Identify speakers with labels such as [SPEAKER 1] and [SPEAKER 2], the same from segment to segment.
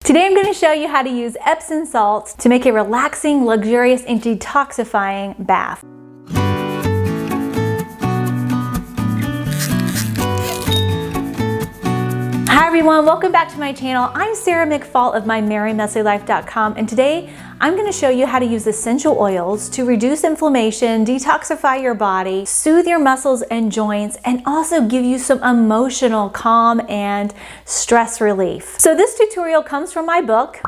[SPEAKER 1] Today I'm going to show you how to use Epsom salts to make a relaxing, luxurious, and detoxifying bath. Hi everyone, welcome back to my channel. I'm Sarah McFall of MyMerryMessyLife.com, and today I'm going to show you how to use essential oils to reduce inflammation, detoxify your body, soothe your muscles and joints, and also give you some emotional calm and stress relief. So this tutorial comes from my book,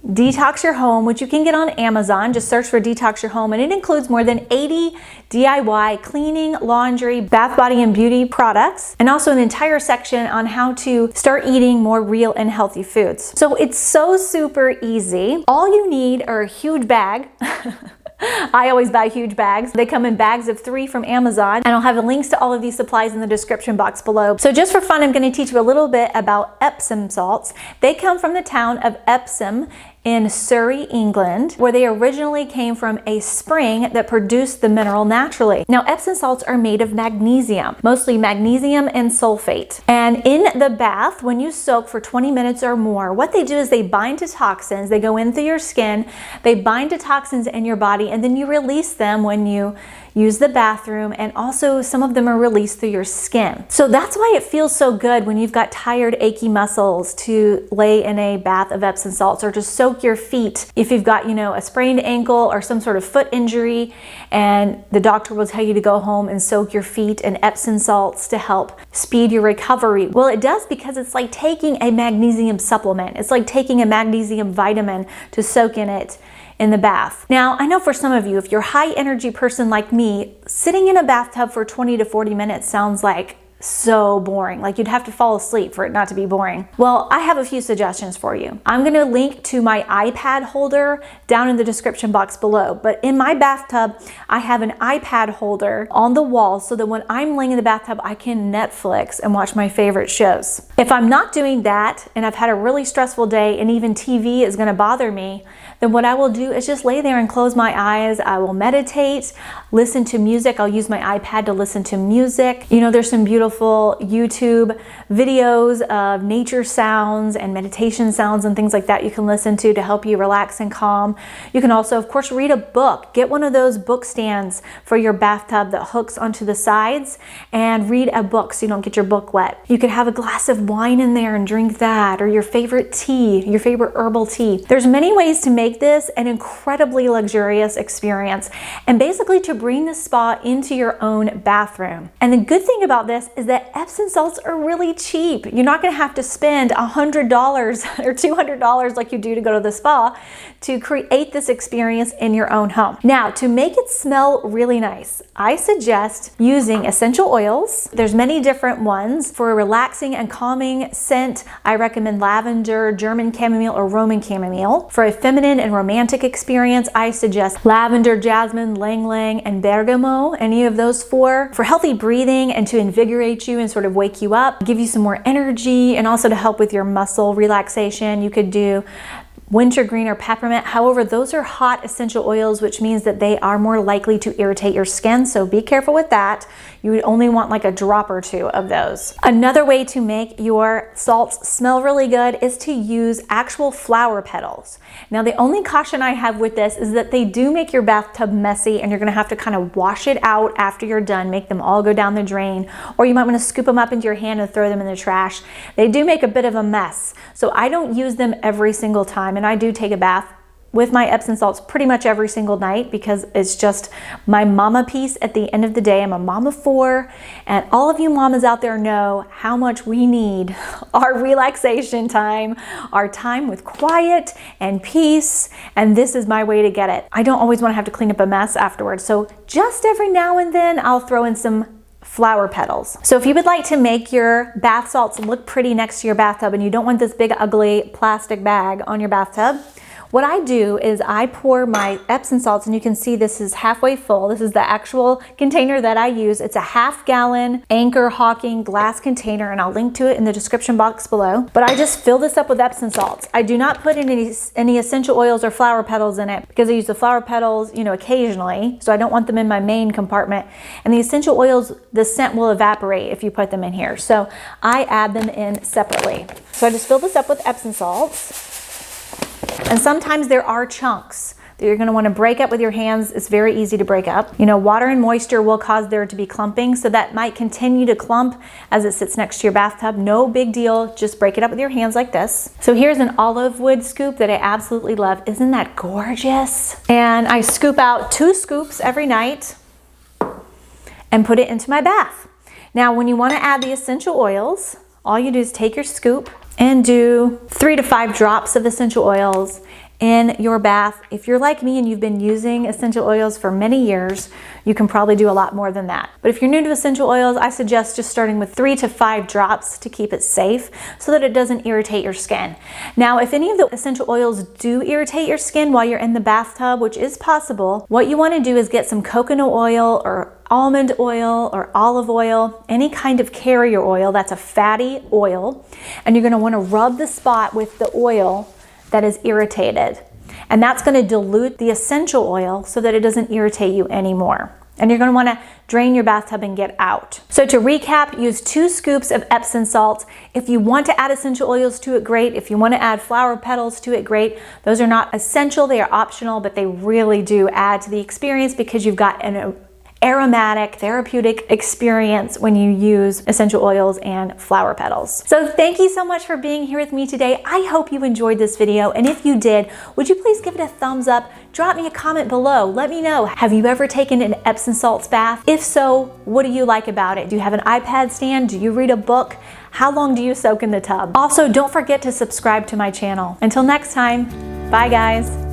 [SPEAKER 1] Detox Your Home, which you can get on Amazon. Just search for Detox Your Home, and it includes more than 80 DIY cleaning, laundry, bath, body, and beauty products, and also an entire section on how to start eating more real and healthy foods. So it's so super easy. All you need are a huge bag. I always buy huge bags. They come in bags of 3 from Amazon, and I'll have the links to all of these supplies in the description box below. So just for fun, I'm going to teach you a little bit about Epsom salts. They come from the town of Epsom in Surrey, England, where they originally came from a spring that produced the mineral naturally. Now, Epsom salts are made of magnesium, mostly magnesium and sulfate. And in the bath, when you soak for 20 minutes or more, what they do is they bind to toxins. They go in through your skin, they bind to toxins in your body, and then you release them when you use the bathroom, and also some of them are released through your skin. So that's why it feels so good when you've got tired, achy muscles to lay in a bath of Epsom salts, or to soak your feet if you've got, a sprained ankle or some sort of foot injury, and the doctor will tell you to go home and soak your feet in Epsom salts to help speed your recovery. Well, it does, because it's like taking a magnesium supplement. It's like taking a magnesium vitamin to soak in it in the bath. Now, I know for some of you, if you're a high energy person like me, sitting in a bathtub for 20 to 40 minutes sounds like so boring. Like you'd have to fall asleep for it not to be boring. Well, I have a few suggestions for you. I'm going to link to my iPad holder down in the description box below. But in my bathtub, I have an iPad holder on the wall so that when I'm laying in the bathtub, I can Netflix and watch my favorite shows. If I'm not doing that, and I've had a really stressful day, and even TV is going to bother me, then what I will do is just lay there and close my eyes. I will meditate, listen to music. I'll use my iPad to listen to music. There's some beautiful YouTube videos of nature sounds and meditation sounds and things like that you can listen to help you relax and calm. You can also, of course, read a book. Get one of those book stands for your bathtub that hooks onto the sides, and read a book so you don't get your book wet. You could have a glass of wine in there and drink that, or your favorite tea, your favorite herbal tea. There's many ways to make this an incredibly luxurious experience, and basically to bring the spa into your own bathroom. And the good thing about this is that Epsom salts are really cheap. You're not going to have to spend $100 or $200 like you do to go to the spa to create this experience in your own home. Now, to make it smell really nice, I suggest using essential oils. There's many different ones. For a relaxing and calming scent, I recommend lavender, German chamomile, or Roman chamomile. For a feminine and romantic experience, I suggest lavender, jasmine, ylang ylang, and bergamot. Any of those 4. For healthy breathing and to invigorate you and sort of wake you up, give you some more energy, and also to help with your muscle relaxation, you could do wintergreen or peppermint. However, those are hot essential oils, which means that they are more likely to irritate your skin, so be careful with that. You would only want like a drop or 2 of those. Another way to make your salts smell really good is to use actual flower petals. Now, the only caution I have with this is that they do make your bathtub messy, and you're gonna have to kind of wash it out after you're done, make them all go down the drain, or you might wanna scoop them up into your hand and throw them in the trash. They do make a bit of a mess, so I don't use them every single time, and I do take a bath with my Epsom salts pretty much every single night, because it's just my mama piece at the end of the day. I'm a mom of 4, and all of you mamas out there know how much we need our relaxation time, our time with quiet and peace, and this is my way to get it. I don't always want to have to clean up a mess afterwards, so just every now and then I'll throw in some flower petals. So if you would like to make your bath salts look pretty next to your bathtub, and you don't want this big ugly plastic bag on your bathtub, What I do is I pour my Epsom salts, and you can see this is halfway full. This is the actual container that I use. It's a 1/2 gallon Anchor Hawking glass container, and I'll link to it in the description box below. But I just fill this up with Epsom salts. I do not put any essential oils or flower petals in it because I use the flower petals, you know, occasionally. So I don't want them in my main compartment. And the essential oils, the scent will evaporate if you put them in here. So I add them in separately. So I just fill this up with Epsom salts. And sometimes there are chunks that you're going to want to break up with your hands. It's very easy to break up. You know, water and moisture will cause there to be clumping, so that might continue to clump as it sits next to your bathtub. No big deal. Just break it up with your hands like this. So here's an olive wood scoop that I absolutely love. Isn't that gorgeous? And I scoop out 2 scoops every night and put it into my bath. Now, when you want to add the essential oils, all you do is take your scoop and do 3 to 5 drops of essential oils in your bath. If you're like me and you've been using essential oils for many years, you can probably do a lot more than that. But if you're new to essential oils, I suggest just starting with 3 to 5 drops to keep it safe so that it doesn't irritate your skin. Now, if any of the essential oils do irritate your skin while you're in the bathtub, which is possible, what you want to do is get some coconut oil or almond oil or olive oil, any kind of carrier oil that's a fatty oil, and you're going to want to rub the spot with the oil that is irritated. And that's going to dilute the essential oil so that it doesn't irritate you anymore. And you're going to want to drain your bathtub and get out. So to recap, use 2 scoops of Epsom salts. If you want to add essential oils to it, great. If you want to add flower petals to it, great. Those are not essential, they are optional, but they really do add to the experience because you've got an aromatic, therapeutic experience when you use essential oils and flower petals. So thank you so much for being here with me today. I hope you enjoyed this video, and if you did, would you please give it a thumbs up? Drop me a comment below. Let me know, have you ever taken an Epsom salts bath? If so, what do you like about it? Do you have an iPad stand? Do you read a book? How long do you soak in the tub? Also, don't forget to subscribe to my channel. Until next time, bye guys.